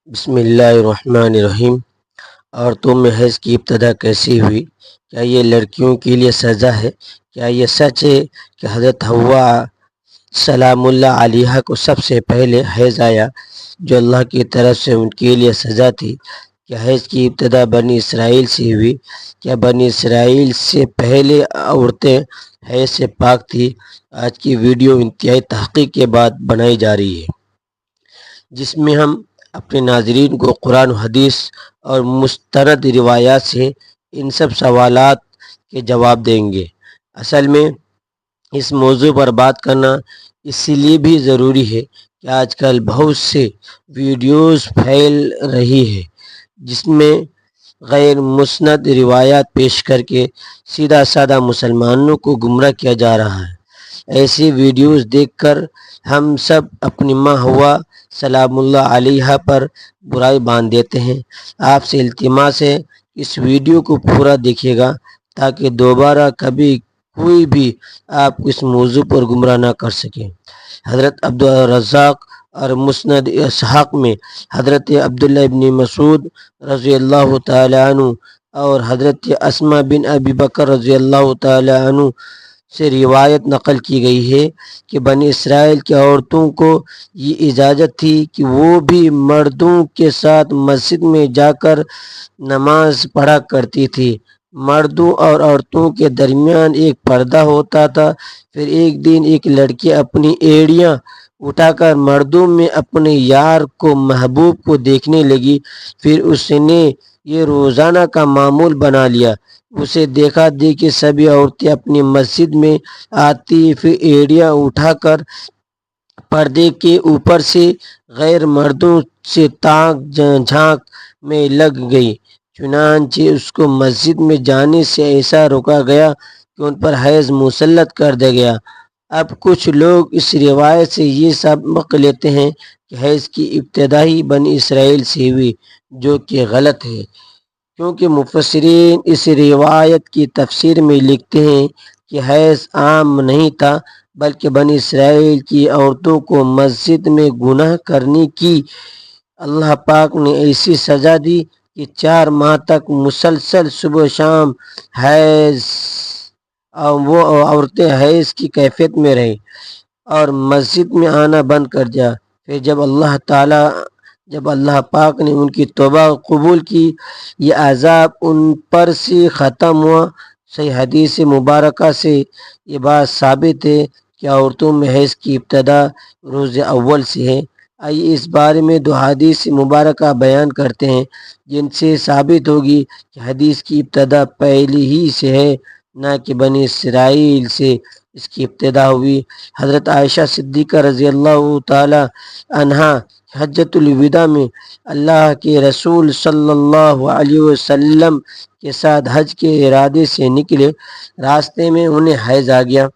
بسم اللہ الرحمن الرحیم۔ عورتوں میں حیض کی ابتدا کیسی ہوئی؟ کیا یہ لڑکیوں کے لیے سزا ہے؟ کیا یہ سچ ہے کہ حضرت حوا سلام اللہ علیہا کو سب سے پہلے حیض آیا جو اللہ کی طرف سے ان کے لیے سزا تھی؟ کیا حیض کی ابتدا بنی اسرائیل سے ہوئی؟ کیا بنی اسرائیل سے پہلے عورتیں حیض سے پاک تھی؟ آج کی ویڈیو انتہائی تحقیق کے بعد بنائی جا رہی ہے، جس میں ہم اپنے ناظرین کو قرآن و حدیث اور مستند روایات سے ان سب سوالات کے جواب دیں گے۔ اصل میں اس موضوع پر بات کرنا اس لیے بھی ضروری ہے کہ آج کل بہت سے ویڈیوز پھیل رہی ہے جس میں غیر مسند روایات پیش کر کے سیدھا سادہ مسلمانوں کو گمراہ کیا جا رہا ہے۔ ایسی ویڈیوز دیکھ کر ہم سب اپنی ماں ہوا سلام اللہ علیہا پر برائی باندھ دیتے ہیں۔ آپ سے التماس ہے اس ویڈیو کو پورا دیکھیے گا تاکہ دوبارہ کبھی کوئی بھی آپ کو اس موضوع پر گمراہ نہ کر سکے۔ حضرت عبدالرزاق اور مسند اسحاق میں حضرت عبداللہ ابن مسعود رضی اللہ تعالی عنہ اور حضرت اسما بن ابی بکر رضی اللہ تعالی عنہ سے روایت نقل کی گئی ہے کہ بنی اسرائیل کی عورتوں کو یہ اجازت تھی کہ وہ بھی مردوں کے ساتھ مسجد میں جا کر نماز پڑھا کرتی تھی۔ مردوں اور عورتوں کے درمیان ایک پردہ ہوتا تھا۔ پھر ایک دن ایک لڑکی اپنی ایڑیاں اٹھا کر مردوں میں اپنے یار کو محبوب کو دیکھنے لگی۔ پھر اس نے یہ روزانہ کا معمول بنا لیا۔ اسے دیکھا دیکھی سبھی عورتیں اپنی مسجد میں آتی، پھر ایڑیاں اٹھا کر پردے کے اوپر سے غیر مردوں سے تاک جھانک میں لگ گئی۔ چنانچہ اس کو مسجد میں جانے سے ایسا روکا گیا کہ ان پر حیض مسلط کر دیا گیا۔ اب کچھ لوگ اس روایت سے یہ سبق لیتے ہیں کہ حیض کی ابتدا ہی بنی اسرائیل سے ہوئی، جو کہ غلط ہے، کیونکہ مفسرین اس روایت کی تفسیر میں لکھتے ہیں کہ حیض عام نہیں تھا، بلکہ بنی اسرائیل کی عورتوں کو مسجد میں گناہ کرنے کی اللہ پاک نے ایسی سزا دی کہ 4 ماہ تک مسلسل صبح شام حیض اور وہ عورتیں حیض کی کیفیت میں رہیں اور مسجد میں آنا بند کر دیا۔ پھر جب اللہ پاک نے ان کی توبہ قبول کی، یہ عذاب ان پر سے ختم ہوا۔ صحیح حدیث مبارکہ سے یہ بات ثابت ہے کہ عورتوں میں حیض کی ابتدا روز اول سے ہے۔ آئیے اس بارے میں 2 حدیث مبارکہ بیان کرتے ہیں جن سے ثابت ہوگی کہ حدیث کی ابتدا پہلی ہی سے ہے، نہ کہ بنی اسرائیل سے اس کی ابتدا ہوئی۔ حضرت عائشہ صدیقہ رضی اللہ تعالی عنہا حجۃ الوداع میں اللہ کے رسول صلی اللہ علیہ وسلم کے ساتھ حج کے ارادے سے نکلے۔ راستے میں انہیں حیض آ گیا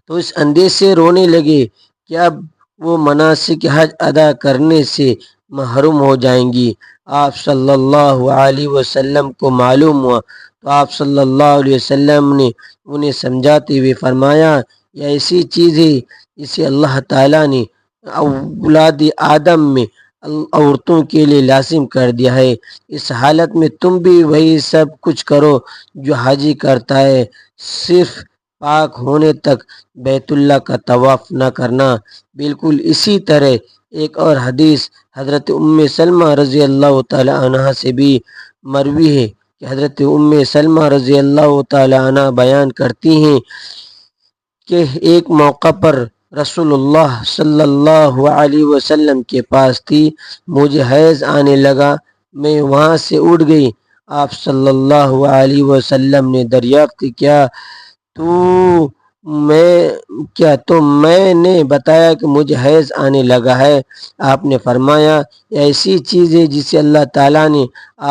تو اس اندیش سے رونے لگے کہ اب وہ مناسک حج ادا کرنے سے محروم ہو جائیں گی۔ آپ صلی اللہ علیہ وسلم کو معلوم ہوا تو آپ صلی اللہ علیہ وسلم نے انہیں سمجھاتے ہوئے فرمایا، یہ ایسی چیز ہے جسے اللہ تعالیٰ نے اولاد آدم میں عورتوں کے لیے لازم کر دیا ہے۔ اس حالت میں تم بھی وہی سب کچھ کرو جو حاجی کرتا ہے، صرف پاک ہونے تک بیت اللہ کا طواف نہ کرنا۔ بالکل اسی طرح ایک اور حدیث حضرت ام سلمہ رضی اللہ تعالی عنہ سے بھی مروی ہے کہ حضرت ام سلمہ رضی اللہ تعالی عنہ بیان کرتی ہیں کہ ایک موقع پر رسول اللہ صلی اللہ علیہ وسلم کے پاس تھی، مجھے حیض آنے لگا، میں وہاں سے اٹھ گئی۔ آپ صلی اللہ علیہ وسلم نے دریافت کیا تو میں نے بتایا کہ مجھے حیض آنے لگا ہے۔ آپ نے فرمایا، یہ ایسی چیز ہے جسے اللہ تعالیٰ نے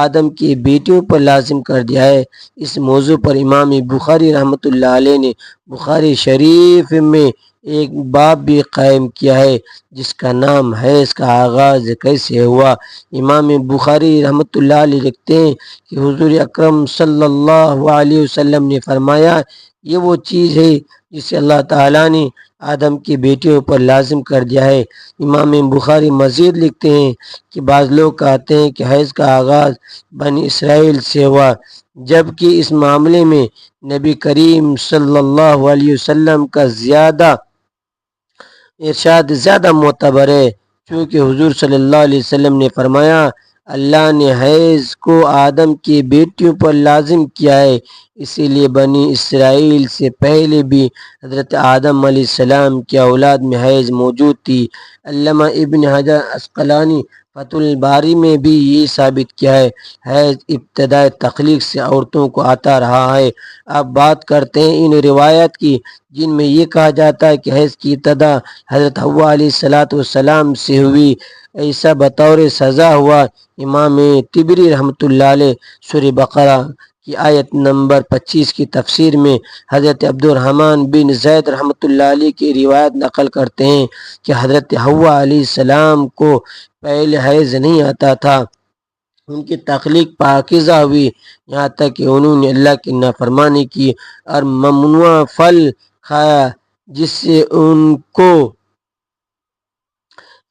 آدم کی بیٹیوں پر لازم کر دیا ہے۔ اس موضوع پر امام بخاری رحمۃ اللہ علیہ نے بخاری شریف میں ایک باب بھی قائم کیا ہے جس کا نام حیض کا آغاز کیسے ہوا۔ امام بخاری رحمۃ اللہ علیہ لکھتے ہیں کہ حضور اکرم صلی اللہ علیہ وسلم نے فرمایا، یہ وہ چیز ہے جسے اللہ تعالیٰ نے آدم کی بیٹیوں پر لازم کر دیا ہے۔ امام بخاری مزید لکھتے ہیں کہ بعض لوگ کہتے ہیں کہ حیض کا آغاز بنی اسرائیل سے ہوا، جبکہ اس معاملے میں نبی کریم صلی اللہ علیہ وسلم کا ارشاد زیادہ معتبر ہے، چونکہ حضور صلی اللہ علیہ وسلم نے فرمایا اللہ نے حیض کو آدم کی بیٹیوں پر لازم کیا ہے، اسی لیے بنی اسرائیل سے پہلے بھی حضرت آدم علیہ السلام کی اولاد میں حیض موجود تھی۔ علامہ ابن حجر عسقلانی فتح الباری میں بھی یہ ثابت کیا ہے، حیض ابتدائے تخلیق سے عورتوں کو آتا رہا ہے۔ اب بات کرتے ہیں ان روایات کی جن میں یہ کہا جاتا ہے کہ حیض کی ابتدا حضرت حوا علیہ السلام سے ہوئی، ایسا بطور سزا ہوا۔ امام طبری رحمۃ اللہ علیہ سورہ بقرہ کی آیت نمبر 25 کی تفسیر میں حضرت عبد الرحمن بن زید رحمۃ اللہ علیہ کی روایت نقل کرتے ہیں کہ حضرت حوا علیہ السلام کو پہلے حیض نہیں آتا تھا، ان کی تخلیق پاکیزہ ہوئی، یہاں تک کہ انہوں نے اللہ کی نافرمانی کی اور ممنوع پھل کھایا جس سے ان کو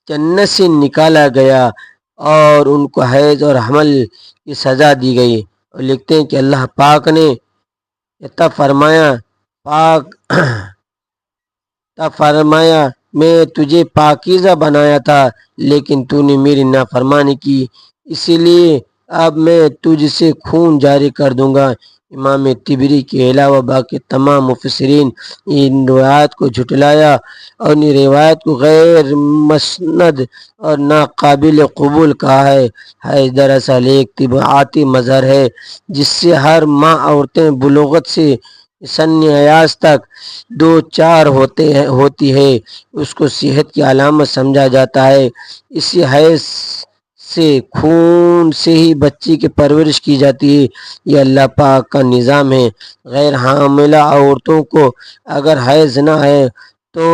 جنت سے نکالا گیا اور ان کو حیض اور حمل کی سزا دی گئی۔ اور لکھتے ہیں کہ اللہ پاک نے تب فرمایا میں تجھے پاکیزہ بنایا تھا لیکن تو نے میری نافرمانی کی، اسی لیے اب میں تجھ سے خون جاری کر دوں گا۔ امام طبری کے علاوہ باقی تمام مفسرین ان روایات کو جھٹلایا اور ان روایات کو غیر مسند اور ناقابل قبول کہا ہے۔ حیض دراصل ایک طبعاتی مظہر ہے جس سے ہر ماہ عورتیں بلوغت سے سن ایاز تک دو چار ہوتی ہے، اس کو صحت کی علامت سمجھا جاتا ہے۔ اسی حیض سے خون سے ہی بچی کی پرورش کی جاتی ہے، یہ اللہ پاک کا نظام ہے۔ غیر حاملہ عورتوں کو اگر حیض نہ ہے تو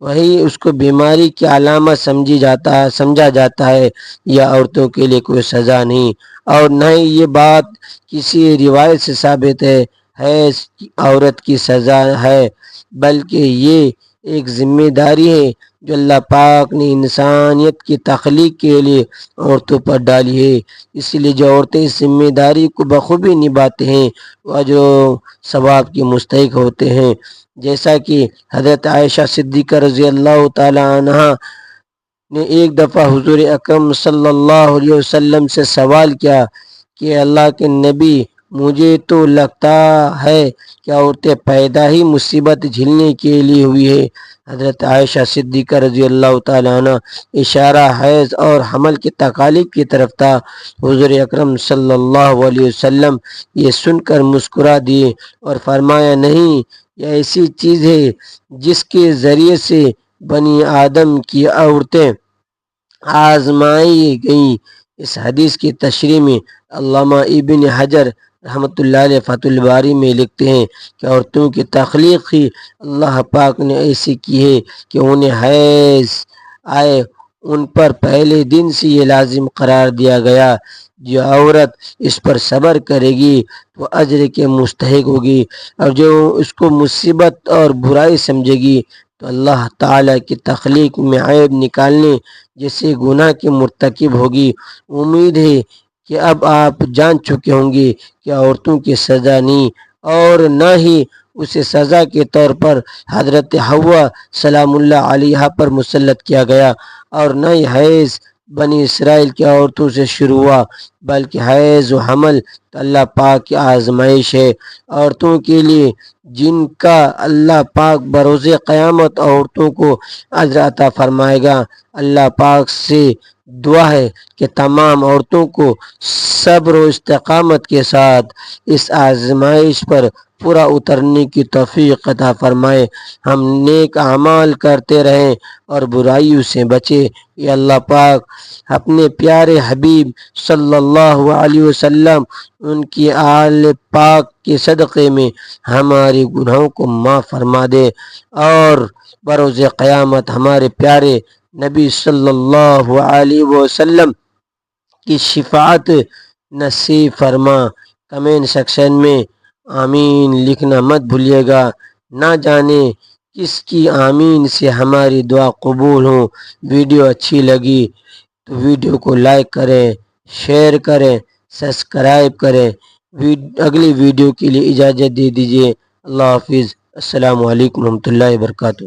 وہی اس کو بیماری کی علامت سمجھا جاتا ہے، یہ عورتوں کے لیے کوئی سزا نہیں، اور نہ ہی یہ بات کسی روایت سے ثابت ہے حیض عورت کی سزا ہے، بلکہ یہ ایک ذمہ داری ہے جو اللہ پاک نے انسانیت کی تخلیق کے لیے عورتوں پر ڈالی ہے۔ اس لیے جو عورتیں اس ذمہ داری کو بخوبی نبھاتے ہیں وہ اجر و ثواب کی مستحق ہوتے ہیں۔ جیسا کہ حضرت عائشہ صدیقہ رضی اللہ تعالی عنہ نے ایک دفعہ حضور اکرم صلی اللہ علیہ وسلم سے سوال کیا کہ اللہ کے نبی مجھے تو لگتا ہے کہ عورتیں پیدا ہی مصیبت جھیلنے کے لیے ہوئی ہے۔ حضرت عائشہ صدیقہ رضی اللہ تعالیٰ عنہ اشارہ حیض اور حمل کی تکالیف کی طرف تھا۔ حضور اکرم صلی اللہ علیہ وسلم یہ سن کر مسکرا دیے اور فرمایا نہیں، یہ ایسی چیز ہے جس کے ذریعے سے بنی آدم کی عورتیں آزمائی گئیں۔ اس حدیث کی تشریح میں علامہ ابن حجر رحمۃ اللہ علیہ فتح الباری میں لکھتے ہیں کہ عورتوں کی تخلیق ہی اللہ پاک نے ایسی کی ہے کہ انہیں حیض آئے ان پر پہلے دن سے یہ لازم قرار دیا گیا، جو عورت اس پر صبر کرے گی وہ اجر کے مستحق ہوگی، اور جو اس کو مصیبت اور برائی سمجھے گی تو اللہ تعالیٰ کی تخلیق میں عیب نکالنے جیسے گناہ کی مرتکب ہوگی۔ امید ہے کہ اب آپ جان چکے ہوں گے کہ عورتوں کی سزا نہیں اور نہ ہی اسے سزا کے طور پر حضرت حوا سلام اللہ علیہا پر مسلط کیا گیا، اور نہ ہی حیض بنی اسرائیل کی عورتوں سے شروع ہوا، بلکہ حیض و حمل تو اللہ پاک کی آزمائش ہے عورتوں کے لیے، جن کا اللہ پاک بروز قیامت عورتوں کو اجر عطا فرمائے گا۔ اللہ پاک سے دعا ہے کہ تمام عورتوں کو صبر و استقامت کے ساتھ اس آزمائش پر پورا اترنے کی توفیق عطا فرمائے، ہم نیک اعمال کرتے رہیں اور برائیوں سے بچے۔ یہ اللہ پاک اپنے پیارے حبیب صلی اللہ علیہ وسلم ان کی آل پاک کے صدقے میں ہمارے گناہوں کو معاف فرما دے اور بروز قیامت ہمارے پیارے نبی صلی اللہ علیہ وسلم کی شفاعت نصیب فرما۔ کمنٹ سیکشن میں آمین لکھنا مت بھولیے گا، نہ جانے کس کی آمین سے ہماری دعا قبول ہو۔ ویڈیو اچھی لگی تو ویڈیو کو لائک کریں، شیئر کریں، سبسکرائب کریں۔ اگلی ویڈیو کے لیے اجازت دے دیجیے۔ اللہ حافظ۔ السلام علیکم ورحمۃ اللہ وبرکاتہ۔